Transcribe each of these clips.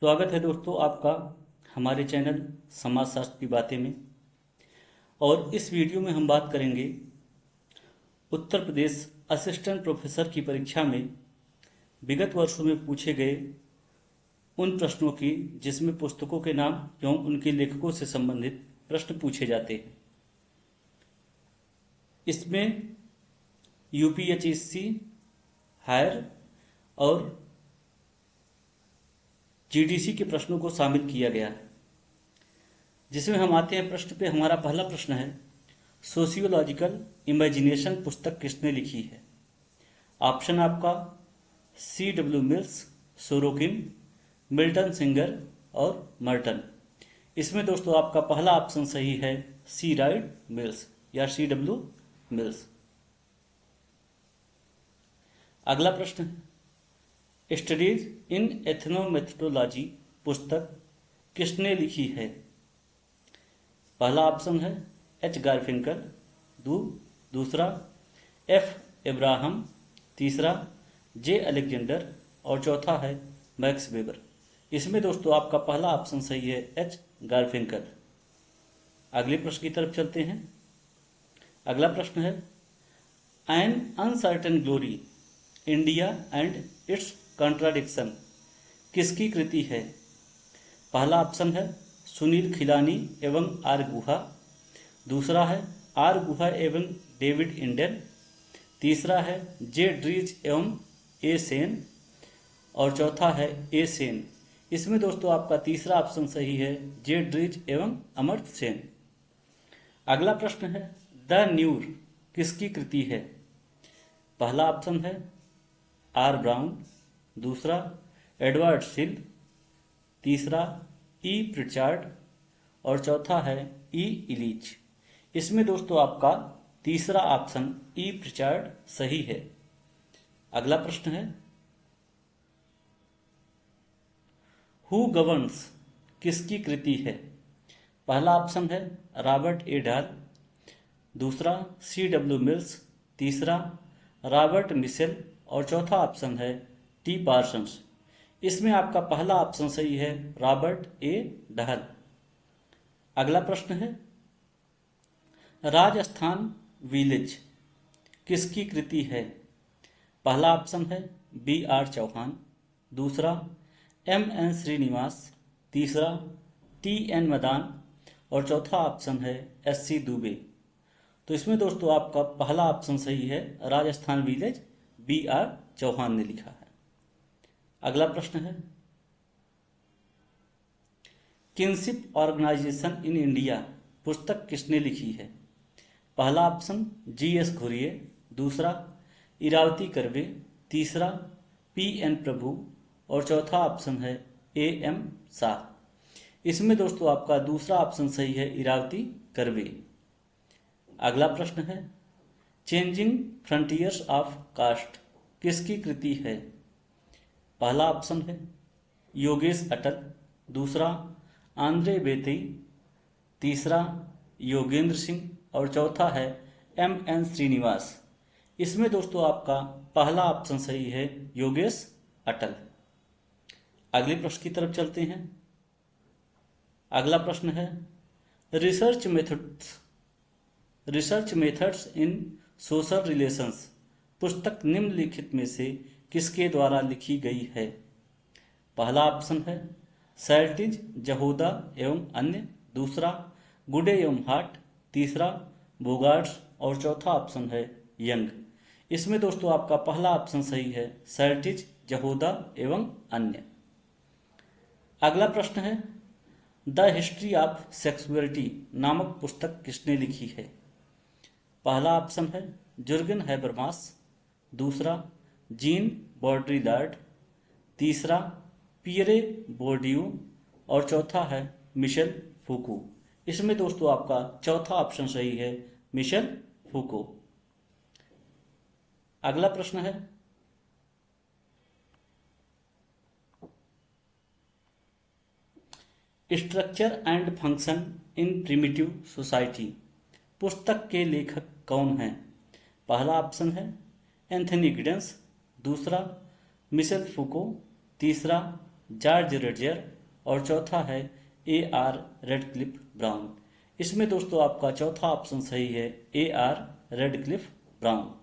स्वागत है दोस्तों आपका हमारे चैनल समाजशास्त्र की बातें में। और इस वीडियो में हम बात करेंगे उत्तर प्रदेश असिस्टेंट प्रोफेसर की परीक्षा में विगत वर्षों में पूछे गए उन प्रश्नों की जिसमें पुस्तकों के नाम एवं उनके लेखकों से संबंधित प्रश्न पूछे जाते हैं। इसमें यूपीएचएससी, हायर और जीडीसी के प्रश्नों को शामिल किया गया है। जिसमें हम आते हैं प्रश्न पे। हमारा पहला प्रश्न है, सोशियोलॉजिकल इमेजिनेशन पुस्तक किसने लिखी है? ऑप्शन आपका C.W. Mills, Sorokin, Milton singer और मर्टन। इसमें दोस्तों आपका पहला ऑप्शन सही है, C. राइट मिल्स या C.W. मिल्स। अगला प्रश्न है, स्टडीज इन एथनोमेथोडोलॉजी पुस्तक किसने लिखी है? पहला ऑप्शन है H. गारफिंकल, दूसरा F. एब्राहम, तीसरा J. अलेक्जेंडर और चौथा है मैक्स वेबर। इसमें दोस्तों आपका पहला ऑप्शन सही है, H. गारफिंकल। अगले प्रश्न की तरफ चलते हैं। अगला प्रश्न है, N uncertain glory, India and it's contradiction किसकी कृति है? पहला ऑप्शन है सुनील खिलानी एवं आर गुहा, दूसरा है आर गुहा एवं डेविड इंडन, तीसरा है जे ड्रीज एवं ए सेन और चौथा है ए सेन। इसमें दोस्तों आपका तीसरा ऑप्शन सही है, जे ड्रीज एवं अमर्त्य सेन। अगला प्रश्न है, द न्यूर किसकी कृति है? पहला ऑप्शन है आर ब्राउन, दूसरा एडवर्ड सिल, तीसरा ई प्रिचार्ड और चौथा है ई इलीच। इसमें दोस्तों आपका तीसरा ऑप्शन ई प्रिचार्ड सही है। अगला प्रश्न है, हु गवर्न्स किसकी कृति है? पहला ऑप्शन है रॉबर्ट ए डाल, दूसरा C.W. मिल्स, तीसरा रॉबर्ट मिशेल और चौथा ऑप्शन है टी पार्सन्स। इसमें आपका पहला ऑप्शन सही है, रॉबर्ट ए डहल। अगला प्रश्न है, राजस्थान विलेज किसकी कृति है? पहला ऑप्शन है B.R. चौहान, दूसरा M.N. श्रीनिवास, तीसरा T.N. मदान और चौथा ऑप्शन है S.C. दुबे। तो इसमें दोस्तों आपका पहला ऑप्शन सही है, राजस्थान विलेज B.R. चौहान ने लिखा है। अगला प्रश्न है, किनशिप ऑर्गेनाइजेशन इन इंडिया पुस्तक किसने लिखी है? पहला ऑप्शन G.S. घुरिये, दूसरा इरावती कर्वे, तीसरा P.N. प्रभु और चौथा ऑप्शन है A.M. शाह। इसमें दोस्तों आपका दूसरा ऑप्शन सही है, इरावती कर्वे। अगला प्रश्न है, चेंजिंग फ्रंटियर्स ऑफ कास्ट किसकी कृति है? पहला ऑप्शन है योगेश अटल, दूसरा आंद्रे बेतई, तीसरा योगेंद्र सिंह और चौथा है M.N. श्रीनिवास। इसमें दोस्तों आपका पहला ऑप्शन सही है, योगेश अटल। अगले प्रश्न की तरफ चलते हैं। अगला प्रश्न है, research methods in social relations पुस्तक निम्नलिखित में से किसके द्वारा लिखी गई है? पहला ऑप्शन है सैल्टिज, जहोदा एवं अन्य, दूसरा गुडे एवं हार्ट, तीसरा बोगार्ड्स और चौथा ऑप्शन है यंग। इसमें दोस्तों आपका पहला ऑप्शन सही है, सैल्टिज, जहोदा एवं अन्य। अगला प्रश्न है, द हिस्ट्री ऑफ सेक्सुअलिटी नामक पुस्तक किसने लिखी है? पहला ऑप्शन है जुर्गेन हैबरमास, दूसरा जीन बॉड्रिलार्ड, तीसरा पियरे बोर्डियू और चौथा है मिशेल फूको। इसमें दोस्तों आपका चौथा ऑप्शन सही है, मिशेल फूको। अगला प्रश्न है, structure and function in primitive society पुस्तक के लेखक कौन हैं? पहला ऑप्शन है एंथनी गिडेंस, दूसरा मिशेल फूको, तीसरा जॉर्ज रिडजर और चौथा है A.R. Radcliffe Brown. इसमें दोस्तों आपका चौथा ऑप्शन सही है, A.R. Radcliffe Brown.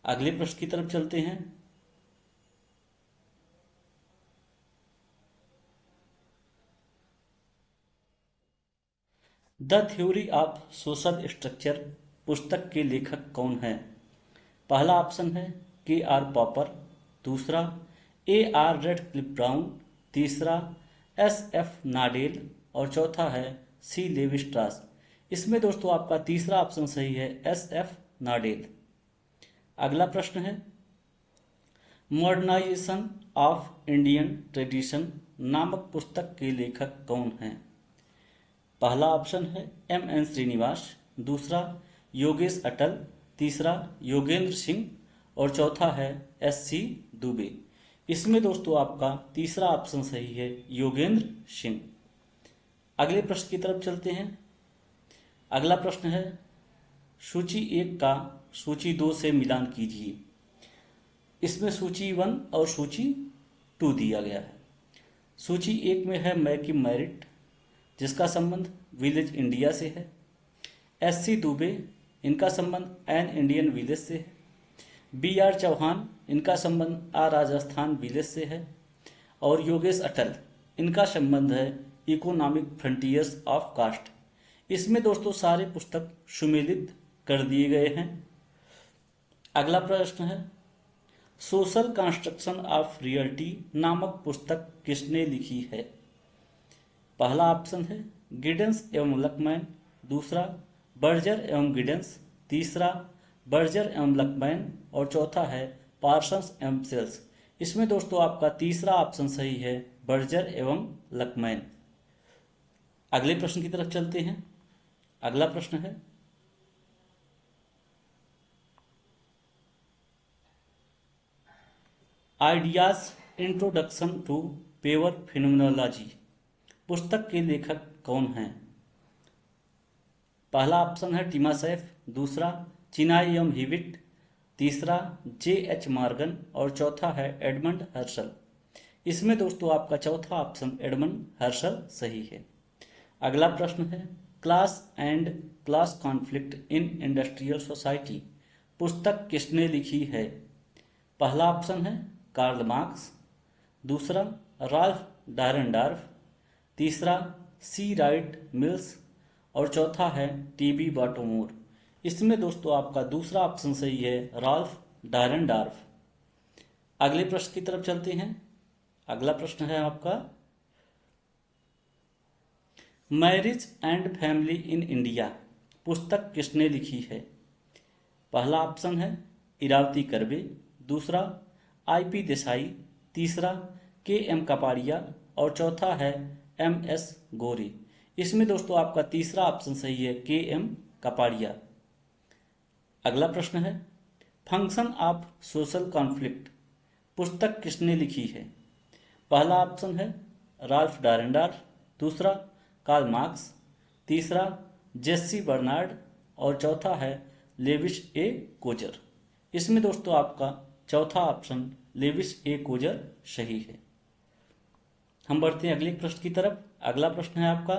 अगले प्रश्न की तरफ चलते हैं। The theory of social structure पुस्तक के लेखक कौन हैं? पहला ऑप्शन है K.R. पॉपर, दूसरा A.R. रेडक्लिफ ब्राउन, तीसरा S.F. नाडेल और चौथा है C. लेवी स्ट्रास। इसमें दोस्तों आपका तीसरा ऑप्शन सही है, S.F. नाडेल। अगला प्रश्न है, मॉडर्नाइजेशन ऑफ इंडियन ट्रेडिशन नामक पुस्तक के लेखक कौन हैं? पहला ऑप्शन है M.N. श्रीनिवास, दूसरा योगेश अटल, तीसरा योगेंद्र सिंह और चौथा है S.C. दुबे। इसमें दोस्तों आपका तीसरा ऑप्शन सही है, योगेंद्र सिंह। अगले प्रश्न की तरफ चलते हैं। अगला प्रश्न है, सूची 1 का सूची 2 से मिलान कीजिए। इसमें सूची 1 और सूची 2 दिया गया है। सूची 1 में है मैकी मैरिट, जिसका संबंध विलेज इंडिया से है। S.C. दुबे, इनका संबंध एन इंडियन विलेज से है। B.R. चौहान, इनका संबंध राजस्थान विलेज से है। और योगेश अटल, इनका संबंध है इकोनॉमिक फ्रंटियर्स ऑफ कास्ट। इसमें दोस्तों सारे पुस्तक सुमेलित कर दिए गए हैं। अगला प्रश्न है, सोशल कंस्ट्रक्शन ऑफ रियलिटी नामक पुस्तक किसने लिखी है? पहला ऑप्शन है गिडेंस एवं लकमैन, दूसरा बर्जर एवं गिडेंस, तीसरा बर्जर एवं लकमैन और चौथा है पार्सन्स एवं सेल्स। इसमें दोस्तों आपका तीसरा ऑप्शन सही है, बर्जर एवं लकमैन। अगले प्रश्न की तरफ चलते हैं। अगला प्रश्न है, ideas introduction to pure phenomenology पुस्तक के लेखक कौन हैं? पहला ऑप्शन है टिमासेफ, दूसरा चिनाई एम हिविट, तीसरा J.H. मॉर्गन और चौथा है एडमंड हर्शल। इसमें दोस्तों आपका चौथा ऑप्शन एडमंड हर्शल सही है। अगला प्रश्न है, class and class conflict in industrial society पुस्तक किसने लिखी है? पहला ऑप्शन है कार्ल मार्क्स, दूसरा राल्फ डायरनडार्फ, तीसरा C. राइट मिल्स और चौथा है T.B. बाटोमोर। इसमें दोस्तों आपका दूसरा ऑप्शन सही है, राल्फ डायरनडार्फ। अगले प्रश्न की तरफ चलते हैं। अगला प्रश्न है आपका, marriage and family in India पुस्तक किसने लिखी है? पहला ऑप्शन है इरावती कर्वे, दूसरा I.P. देसाई, तीसरा K.M. कपाड़िया और चौथा है M.S. गोरे। इसमें दोस्तों आपका तीसरा ऑप्शन सही है, K.M. कपाड़िया। अगला प्रश्न है, फंक्शन ऑफ सोशल कॉन्फ्लिक्ट पुस्तक किसने लिखी है? पहला ऑप्शन है राल्फ डायरनडार्फ, दूसरा कार्ल मार्क्स, तीसरा जेसी बर्नार्ड और चौथा है लेविस ए कोजर। इसमें दोस्तों आपका चौथा ऑप्शन लेविस ए कोजर सही है। हम बढ़ते हैं अगले प्रश्न की तरफ। अगला प्रश्न है आपका,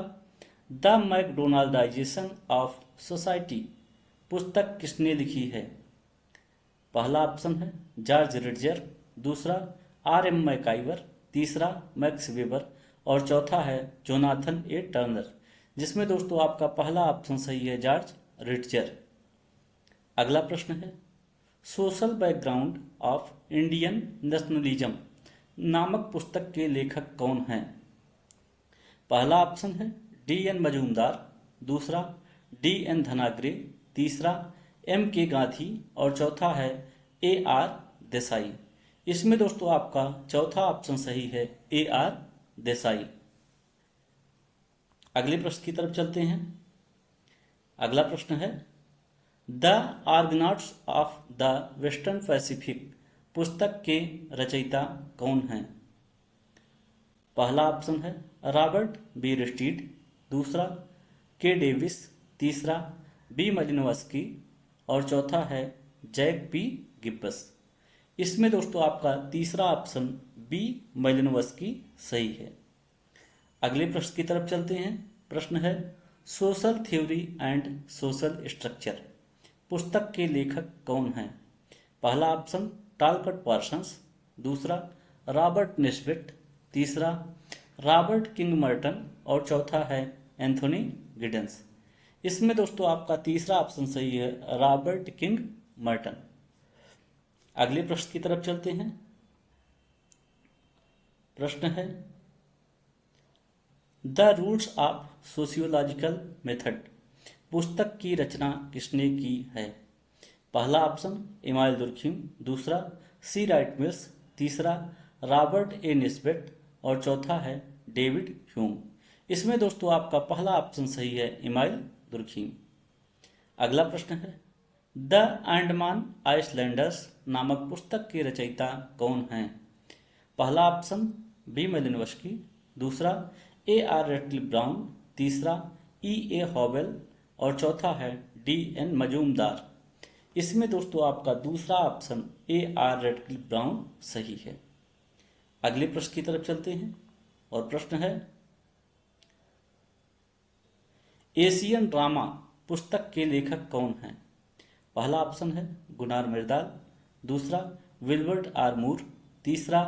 द मैकडोनाल्डाइजेशन ऑफ सोसाइटी पुस्तक किसने लिखी है? पहला ऑप्शन है जॉर्ज रिडजर, दूसरा R.M. मैकाइवर, तीसरा मैक्स वेबर और चौथा है जोनाथन ए टर्नर। जिसमें दोस्तों आपका पहला ऑप्शन सही है, जॉर्ज रिडजर। अगला प्रश्न है, social background of Indian nationalism नामक पुस्तक के लेखक कौन हैं? पहला ऑप्शन है D.N. मजूमदार, दूसरा D.N. धनाग्रे, तीसरा M.K. गांधी और चौथा है A.R. देसाई। इसमें दोस्तों आपका चौथा ऑप्शन सही है, A.R. देसाई। अगले प्रश्न की तरफ चलते हैं। अगला प्रश्न है, the Argonauts of the Western Pacific पुस्तक के रचयिता कौन हैं? पहला ऑप्शन है रॉबर्ट बी रिस्टीड, दूसरा K. डेविस, तीसरा B. मलिनोवस्की और चौथा है जैक P. गिब्बस। इसमें दोस्तों आपका तीसरा ऑप्शन बी मैलिनोवस्की सही है। अगले प्रश्न की तरफ चलते हैं। प्रश्न है social theory and social structure पुस्तक के लेखक कौन हैं? पहला ऑप्शन टालकट पार्सन्स, दूसरा रॉबर्ट नेस्बिट, तीसरा रॉबर्ट किंग मर्टन और चौथा है एंथोनी गिडेंस। इसमें दोस्तों आपका तीसरा ऑप्शन सही है, रॉबर्ट किंग मर्टन। अगले प्रश्न की तरफ चलते हैं। प्रश्न है the roots of sociological method पुस्तक की रचना किसने की है? पहला ऑप्शन इमाइल दुर्खिम, दूसरा सी राइट मिल्स, तीसरा रॉबर्ट ए निस्बेट और चौथा है डेविड ह्यूम। इसमें दोस्तों आपका पहला ऑप्शन सही है, इमाइल दुर्खिम। अगला प्रश्न है द अंडमान आइसलैंडर्स नामक पुस्तक के रचयिता कौन हैं? पहला ऑप्शन बी मैलिनोवस्की, दूसरा ए आर रेटक्लिफ ब्राउन, तीसरा ई ए हॉवेल और चौथा है डी एन मजूमदार। इसमें दोस्तों आपका दूसरा ऑप्शन ए आर रेटक्लिफ ब्राउन सही है। अगले प्रश्न की तरफ चलते हैं और प्रश्न है एशियन ड्रामा पुस्तक के लेखक कौन हैं? पहला ऑप्शन है गुनार मिर्डाल, दूसरा विल्बर्ट आर मूर, तीसरा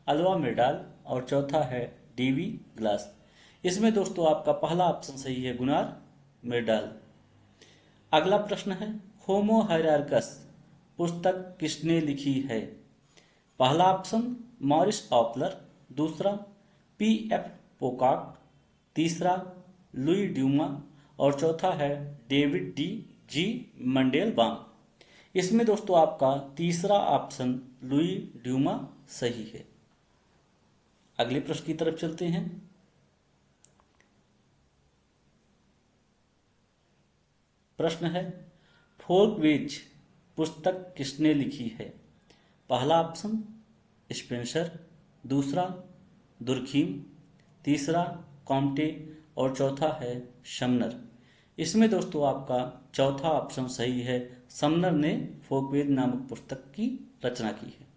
अल्वा मिर्डाल और चौथा है डीवी ग्लास। इसमें दोस्तों आपका पहला ऑप्शन सही है, गुनार मिर्डाल। अगला प्रश्न है होमो हायरार्कस पुस्तक किसने लिखी है? पहला ऑप्शन मॉरिस ऑपलर, दूसरा पी एफ पोकॉक, तीसरा लुई ड्यूमा और चौथा है डेविड डी जी मंडेलबाम। इसमें दोस्तों आपका तीसरा ऑप्शन लुई ड्यूमा सही है। अगले प्रश्न की तरफ चलते हैं। प्रश्न है फोल्कवेज पुस्तक किसने लिखी है? पहला ऑप्शन स्पेंसर, दूसरा दुर्खीम, तीसरा कॉम्टे और चौथा है समनर। इसमें दोस्तों आपका चौथा ऑप्शन सही है, समनर ने फोल्कवेज नामक पुस्तक की रचना की है।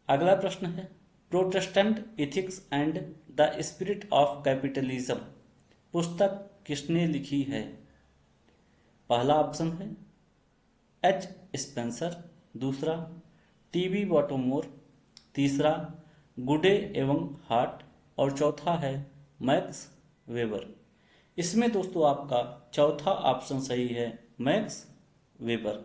अगला प्रश्न है Protestant ethics and the spirit of capitalism पुस्तक किसने लिखी है? पहला ऑप्शन है एच स्पेंसर, दूसरा टीबी बॉटोमोर, तीसरा गुडे एवं हार्ट और चौथा है मैक्स वेबर। इसमें दोस्तों आपका चौथा ऑप्शन सही है, मैक्स वेबर।